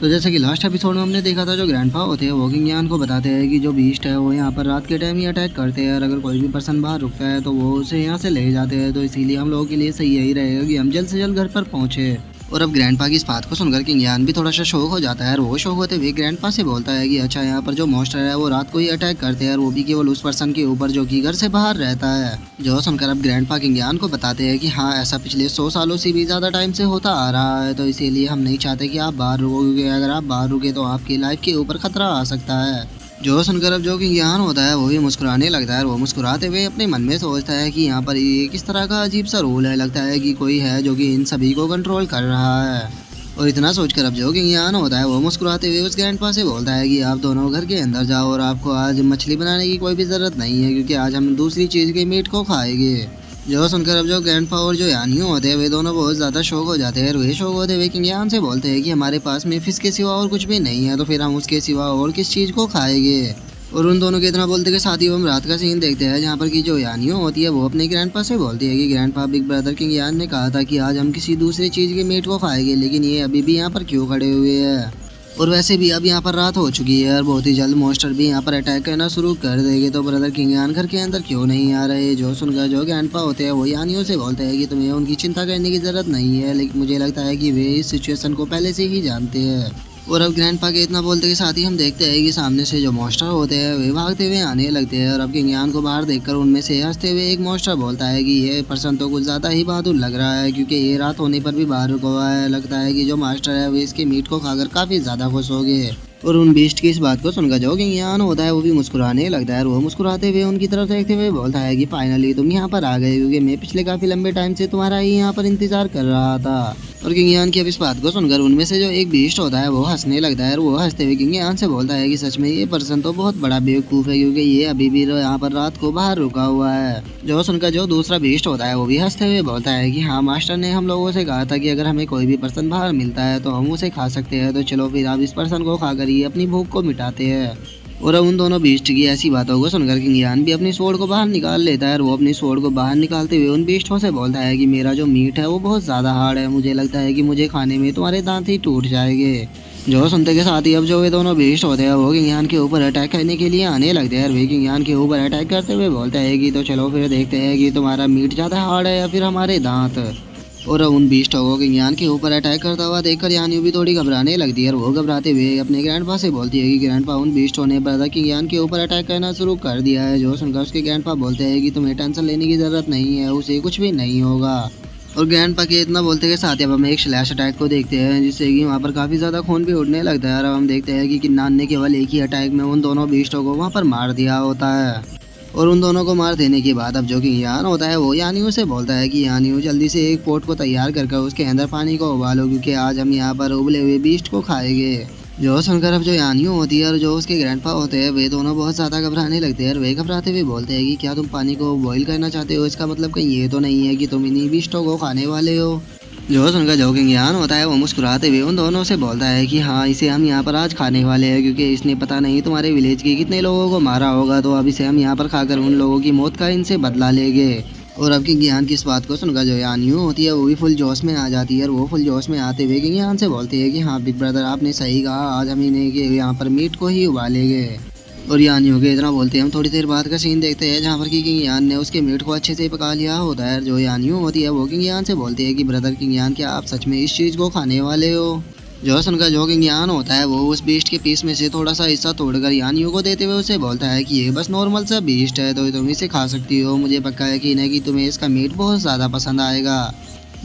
तो जैसे कि लास्ट एपिसोड में हमने देखा था, जो ग्रैंडपा होते हैं वो किंग यान को बताते हैं कि जो बीस्ट है वो यहाँ पर रात के टाइम ही अटैक करते हैं, और अगर कोई भी पर्सन बाहर रुकता है तो वो उसे यहाँ से ले जाते हैं। तो इसीलिए हम लोगों के लिए सही यही रहेगा कि हम जल्द से जल्द घर पर पहुँचे। और अब ग्रैंडपा की इस बात को सुनकर किंग यान भी थोड़ा सा शौक हो जाता है, और वो शौक होते हुए ग्रैंडपा से बोलता है कि अच्छा, यहाँ पर जो मॉन्स्टर है वो रात को ही अटैक करते हैं, और वो भी केवल उस पर्सन के ऊपर जो कि घर से बाहर रहता है। जो सुनकर अब ग्रैंडपा किंग यान को बताते हैं कि हाँ, ऐसा पिछले 100 सालों से भी ज़्यादा टाइम से होता आ रहा है, तो इसीलिए हम नहीं चाहते कि आप बाहर रुको, क्योंकि अगर आप बाहर रुके तो आपकी लाइफ के ऊपर खतरा आ सकता है। जो सुनकर अब जो किंग यान होता है वो भी मुस्कुराने लगता है, और वो मुस्कुराते हुए अपने मन में सोचता है कि यहाँ पर ये किस तरह का अजीब सा रूल है, लगता है कि कोई है जो कि इन सभी को कंट्रोल कर रहा है। और इतना सोचकर अब जो किंग यान होता है वो मुस्कुराते हुए उस ग्रैंडपा से बोलता है कि आप दोनों घर के अंदर जाओ, और आपको आज मछली बनाने की कोई भी ज़रूरत नहीं है, क्योंकि आज हम दूसरी चीज़ के मीट को खाएंगे। जो सुनकर अब जो ग्रैंडपा और जो यानियों होते हैं वे दोनों बहुत ज़्यादा शौक हो जाते हैं, और वे शौक होते हुए किंग यान से बोलते हैं कि हमारे पास में फिश के सिवा और कुछ भी नहीं है, तो फिर हम उसके सिवा और किस चीज़ को खाएंगे। और उन दोनों के इतना बोलते के साथ ही हम रात का सीन देखते हैं, जहाँ पर की जो यानियों होती है वो अपने ग्रैंडपा से बोलती है कि ग्रैंडपा, बिग ब्रदर किंग यान ने कहा था कि आज हम किसी दूसरी चीज़ के मीट को खाएंगे, लेकिन ये अभी भी यहाँ पर क्यों खड़े हुए हैं। और वैसे भी अब यहाँ पर रात हो चुकी है, और बहुत ही जल्द मॉन्स्टर भी यहाँ पर अटैक करना शुरू कर देंगे, तो ब्रदर किंग यान घर के अंदर क्यों नहीं आ रहे। जो सुनकर जो ग्रैंडपा होते हैं वो यानियों से बोलते हैं कि तुम्हें उनकी चिंता करने की ज़रूरत नहीं है, लेकिन मुझे लगता है कि वे इस सिचुएशन को पहले से ही जानते हैं। और अब ग्रैंडपा के इतना बोलते के साथ ही हम देखते हैं कि सामने से जो मॉन्स्टर होते हैं वे भागते हुए आने लगते हैं, और अब किंग यान को बाहर देखकर उनमें से हंसते हुए एक मॉन्स्टर बोलता है कि ये पर्सन तो कुछ ज़्यादा ही बहादुर लग रहा है, क्योंकि ये रात होने पर भी बाहर रुका हुआ है। लगता है कि जो मास्टर है वो इसके मीट को खाकर काफ़ी ज़्यादा खुश हो गए। और उन बीस्ट की इस बात को सुनकर जो किंग यान होता है वो भी मुस्कुराने लगता है, और वो मुस्कुराते हुए उनकी तरफ देखते हुए बोलता है कि फाइनली तुम यहाँ पर आ गए, क्योंकि मैं पिछले काफ़ी लंबे टाइम से तुम्हारा ही यहाँ पर इंतजार कर रहा था। और किंग यान की अब इस बात को सुनकर उनमें से जो एक बीस्ट होता है वो हंसने लगता है, और वो हंसते हुए किंग यान से बोलता है कि सच में ये पर्सन तो बहुत बड़ा बेवकूफ़ है, क्योंकि ये अभी भी यहाँ पर रात को बाहर रुका हुआ है। जो सुनकर जो दूसरा बीस्ट होता है वो भी हंसते हुए बोलता है कि हाँ, मास्टर ने हम लोगों से कहा था कि अगर हमें कोई भी पर्सन बाहर मिलता है तो हम उसे खा सकते हैं, तो चलो फिर आप इस पर्सन को खाकर ही अपनी भूख को मिटाते हैं। और अब उन दोनों बीस्ट की ऐसी बातों को सुनकर किंग यान भी अपनी स्वॉर्ड को बाहर निकाल लेता है, और वो अपनी स्वॉर्ड को बाहर निकालते हुए उन बीस्टों से बोलता है कि मेरा जो मीट है वो बहुत ज़्यादा हार्ड है, मुझे लगता है कि मुझे खाने में तुम्हारे दांत ही टूट जाएंगे। जो सुनते के साथ ही अब जो वे दोनों बीस्ट होते हैं वो किंग यान के ऊपर अटैक करने के लिए आने लगते हैं, और वे किंग यान के ऊपर अटैक करते हुए बोलते हैं कि तो चलो फिर देखते हैं कि तुम्हारा मीट ज़्यादा हार्ड है या फिर हमारे दांत। और उन बीस्टों को किंग यान के ऊपर अटैक करता हुआ देखकर यानी भी थोड़ी घबराने लगती है, और वो घबराते हुए अपने ग्रैंडपा से बोलती है कि ग्रैंडपा, उन बीस्टों ने ब्रदर किंग यान के ऊपर अटैक करना शुरू कर दिया है। जो सुनकर उसके ग्रैंडपा बोलते हैं कि तुम्हें टेंशन लेने की ज़रूरत नहीं है, उसे कुछ भी नहीं होगा। और ग्रैंडपा के इतना बोलते के साथ ही अब हम एक स्लैश अटैक को देखते हैं, जिससे कि वहाँ पर काफ़ी ज़्यादा खून भी उड़ने लगता है, और अब हम देखते हैं कि किन्नान ने केवल एक ही अटैक में उन दोनों बीस्टों को वहाँ पर मार दिया होता है। और उन दोनों को मार देने के बाद अब जो कि यान होता है वो यानियों से बोलता है कि यानियों, जल्दी से एक पोट को तैयार करके उसके अंदर पानी को उबालो, क्योंकि आज हम यहाँ पर उबले हुए बीस्ट को खाएंगे। जो सुनकर अब जो यानियों होती है और जो उसके ग्रैंडपा होते हैं वे दोनों बहुत ज़्यादा घबराने लगते हैं, और वे घबराते हुए बोलते हैं कि क्या तुम पानी को बॉईल करना चाहते हो, इसका मतलब कहीं ये तो नहीं है कि तुम इन्हीं बीस्टों को खाने वाले हो। जो सुनकर जो किंग यान होता है वो मुस्कुराते हुए उन दोनों से बोलता है कि हाँ, इसे हम यहाँ पर आज खाने वाले हैं, क्योंकि इसने पता नहीं तुम्हारे विलेज के कितने लोगों को मारा होगा, तो अब इसे हम यहाँ पर खाकर उन लोगों की मौत का इनसे बदला लेंगे। और अब किंग यान की इस बात को सुनकर जो यानियों होती है वो भी फुल जोश में आ जाती है, और वो फुल जोश में आते हुए किंग यान से बोलती है कि हाँ बिग ब्रदर, आपने सही कहा, आज हम इन्हें यहाँ पर मीट को ही उबालेंगे। और यानियों के इतना बोलते हैं हम थोड़ी देर बाद का सीन देखते हैं, जहाँ पर कि किंग यान ने उसके मीट को अच्छे से पका लिया होता है। जो यानियों होती है वो किंग यान से बोलती है कि ब्रदर किंग यान, क्या आप सच में इस चीज़ को खाने वाले हो। जो सुनकर जो किंग यान होता है वो उस बीस्ट के पीस में से थोड़ा सा हिस्सा तोड़कर यानियों को देते हुए उसे बोलता है कि ये बस नॉर्मल सा बीस्ट है, तो तुम इसे खा सकती हो, मुझे पक्का है कि तुम्हें इसका मीट बहुत ज़्यादा पसंद आएगा।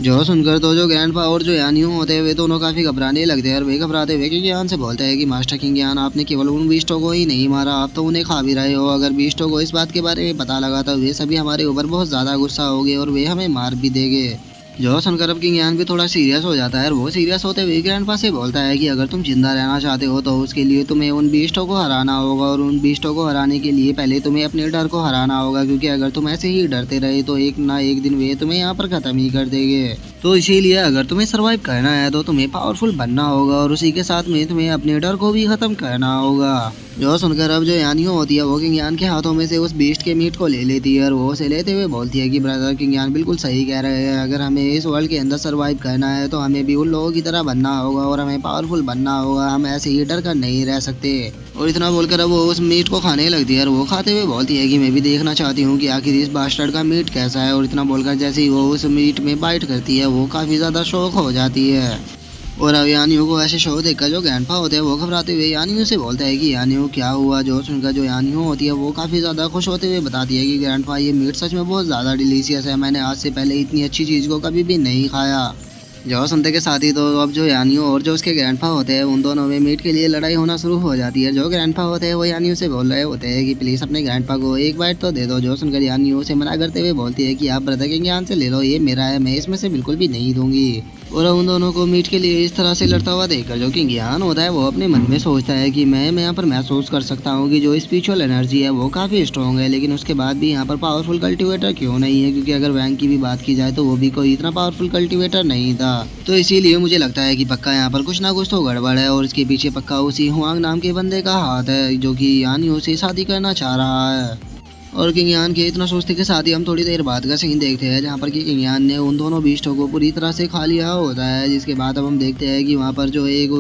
जो सुनकर तो जो ग्रैंडपा और जो यानियों होते हैं वे दोनों काफ़ी घबराने लगते हैं, और वे घबराते हुए किंग यान से बोलते हैं कि मास्टर किंग यान, आपने केवल उन बीस्टों को ही नहीं मारा, आप तो उन्हें खा भी रहे हो। अगर बीस्टों को इस बात के बारे में पता लगा तो वे सभी हमारे ऊपर बहुत ज़्यादा गुस्सा होंगे और वे हमें मार भी देंगे। जो सुनकर अब किंग यान भी थोड़ा सीरियस हो जाता है, और वो सीरियस होते हुए ग्रैंडपा से बोलता है कि अगर तुम जिंदा रहना चाहते हो तो उसके लिए तुम्हें उन बीस्टों को हराना होगा, और उन बीस्टों को हराने के लिए पहले तुम्हें अपने डर को हराना होगा, क्योंकि अगर तुम ऐसे ही डरते रहे तो एक ना एक दिन वे तुम्हें यहाँ पर ख़त्म ही कर देंगे। तो इसीलिए अगर तुम्हें सर्वाइव करना है तो तुम्हें पावरफुल बनना होगा, और उसी के साथ में तुम्हें अपने डर को भी ख़त्म करना होगा। जो सुनकर अब जो यानियो होती है वो किंग यान के हाथों में से उस बीस्ट के मीट को ले लेती है और वो उसे लेते हुए बोलती है कि ब्रदर किंग यान बिल्कुल सही कह रहे हैं, अगर हमें इस वर्ल्ड के अंदर सरवाइव करना है तो हमें भी उन लोगों की तरह बनना होगा और हमें पावरफुल बनना होगा, हम ऐसे ही डर कर नहीं रह सकते। और इतना बोलकर अब वो उस मीट को खाने लगती है और वो खाते हुए बोलती है कि मैं भी देखना चाहती हूँ कि आखिर इस बास्टर्ड का मीट कैसा है। और इतना बोलकर जैसे ही वो उस मीट में बाइट करती है वो काफ़ी ज़्यादा शौक हो जाती है। और अब यानियों को ऐसे शो देखकर जो ग्रैंडपा होते हैं वो घबराते हुए यानियों से बोलता है कि यानियों क्या हुआ। जो सुनकर जो यानियों होती है वो काफ़ी ज़्यादा खुश होते हुए बताती है कि ग्रैंडपा ये मीट सच में बहुत ज़्यादा डिलीशियस है, मैंने आज से पहले इतनी अच्छी चीज़ को कभी भी नहीं खाया। जो सुनते के साथ ही तो अब जो यानियों और जो उसके ग्रैंडपा होते हैं उन दोनों में मीट के लिए लड़ाई होना शुरू हो जाती है। जो ग्रैंडपा होते हैं वो यानियों से बोल रहे होते हैं कि प्लीज़ अपने ग्रैंडपा को एक बाइट तो दे दो। जो सुनकर यानियों से मना करते हुए बोलती है कि आप ब्रदर के ज्ञान से ले लो, ये मेरा है, मैं इसमें से बिल्कुल भी नहीं दूंगी। और उन दोनों को मीट के लिए इस तरह से लड़ता हुआ देखकर जो कि ज्ञान होता है वो अपने मन में सोचता है कि मैं यहाँ पर महसूस कर सकता हूँ कि जो स्पिरिचुअल एनर्जी है वो काफ़ी स्ट्रॉन्ग है, लेकिन उसके बाद भी यहाँ पर पावरफुल कल्टिवेटर क्यों नहीं है, क्योंकि अगर वैंग की भी बात की जाए तो वो भी कोई इतना पावरफुल कल्टिवेटर नहीं था। तो इसीलिए मुझे लगता है कि पक्का यहाँ पर कुछ ना कुछ तो गड़बड़ है और इसके पीछे पक्का उसी हुआंग नाम के बंदे का हाथ है जो कि यानियों से शादी करना चाह रहा है। और किंग यान के इतना सोचते के साथ ही हम थोड़ी देर बाद का सीन देखते हैं जहाँ पर कि किंग यान ने उन दोनों बीस्टों को पूरी तरह से खा लिया होता है। जिसके बाद अब हम देखते हैं कि वहाँ पर जो एक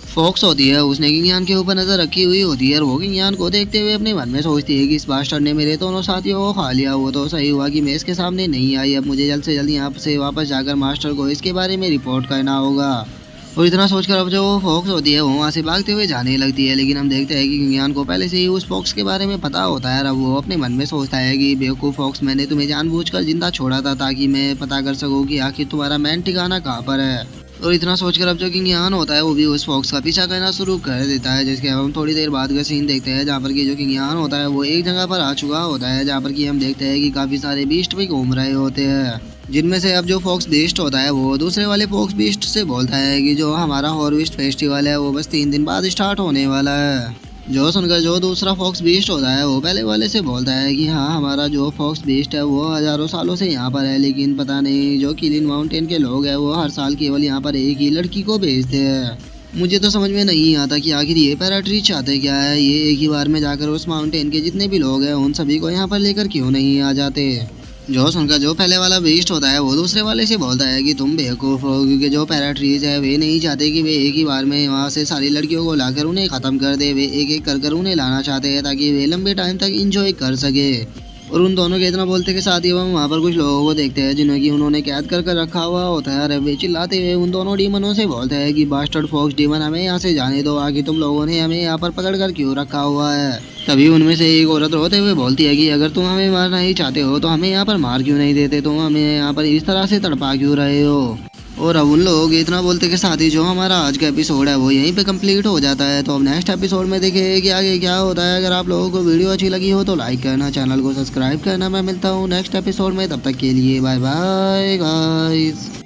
फॉक्स होती है उसने किंग यान के ऊपर नज़र रखी हुई होती है और वो किंग यान को देखते हुए अपने मन में सोचती है कि इस बास्टर्ड ने मेरे दोनों साथियों को खा लिया, वो तो सही हुआ कि मैं इसके सामने नहीं आई। अब मुझे जल्द से जल्द यहाँ से वापस जाकर मास्टर को इसके बारे में रिपोर्ट करना होगा। और इतना सोचकर अब जो फॉक्स होती है वो वहाँ से भागते हुए जाने लगती है, लेकिन हम देखते हैं कि किंग को पहले से ही उस फॉक्स के बारे में पता होता है। अब वो अपने मन में सोचता है कि बेवकूफ़ फॉक्स, मैंने तुम्हें जानबूझकर जिंदा छोड़ा था ताकि मैं पता कर सकूँ कि आखिर तुम्हारा मैन ठिकाना कहाँ पर है। और इतना सोचकर अब जो किंग यान होता है वो भी उस फॉक्स का पीछा करना शुरू कर देता है। जिसके अब हम थोड़ी देर बाद का सीन देखते हैं जहाँ पर कि जो किंग यान होता है वो एक जगह पर आ चुका होता है जहाँ पर कि हम देखते हैं कि काफ़ी सारे बीस्ट भी घूम रहे होते हैं, जिनमें से अब जो फॉक्स बीस्ट होता है वो दूसरे वाले फॉक्स बीस्ट से बोलता है कि जो हमारा हॉर्वेस्ट फेस्टिवल है वो बस 3 दिन बाद स्टार्ट होने वाला है। जो सुनकर जो दूसरा फॉक्स बीस्ट होता है वो पहले वाले से बोलता है कि हाँ, हमारा जो फॉक्स बीस्ट है वो हज़ारों सालों से यहाँ पर है, लेकिन पता नहीं जो किलिन माउंटेन के लोग हैं वो हर साल केवल यहाँ पर एक ही लड़की को भेजते हैं। मुझे तो समझ में नहीं आता कि आखिर ये पैराट्री चाहते क्या है, ये एक ही बार में जाकर उस माउंटेन के जितने भी लोग हैं उन सभी को यहाँ पर लेकर क्यों नहीं आ जाते। जो सुनकर जो पहले वाला बीस्ट होता है वो दूसरे वाले से बोलता है कि तुम बेवकूफ़ हो, क्योंकि जो पैराट्रीज है वे नहीं चाहते कि वे एक ही बार में वहाँ से सारी लड़कियों को लाकर उन्हें ख़त्म कर दे, वे एक एक कर उन्हें लाना चाहते हैं ताकि वे लंबे टाइम तक इंजॉय कर सके। और उन दोनों के इतना बोलते के साथ ही हम वहाँ पर कुछ लोगों को देखते हैं जिन्हें कि उन्होंने कैद कर रखा हुआ होता है। और वे चिल्लाते हुए उन दोनों डीमनों से बोलते हैं कि बास्टर्ड फॉक्स डीमन, हमें यहाँ से जाने दो, आगे तुम लोगों ने हमें यहाँ पर पकड़ कर क्यों रखा हुआ है। तभी उनमें से एक औरत रोते हुए बोलती है कि अगर तुम हमें मारना ही चाहते हो तो हमें यहाँ पर मार क्यों नहीं देते, तुम हमें यहाँ पर इस तरह से तड़पा क्यों रहे हो। और अब उन लोगों के इतना बोलते के साथ ही जो हमारा आज का एपिसोड है वो यहीं पे कंप्लीट हो जाता है। तो अब नेक्स्ट एपिसोड में देखें कि आगे क्या होता है। अगर आप लोगों को वीडियो अच्छी लगी हो तो लाइक करना, चैनल को सब्सक्राइब करना। मैं मिलता हूँ नेक्स्ट एपिसोड में, तब तक के लिए बाय बाय गाइस।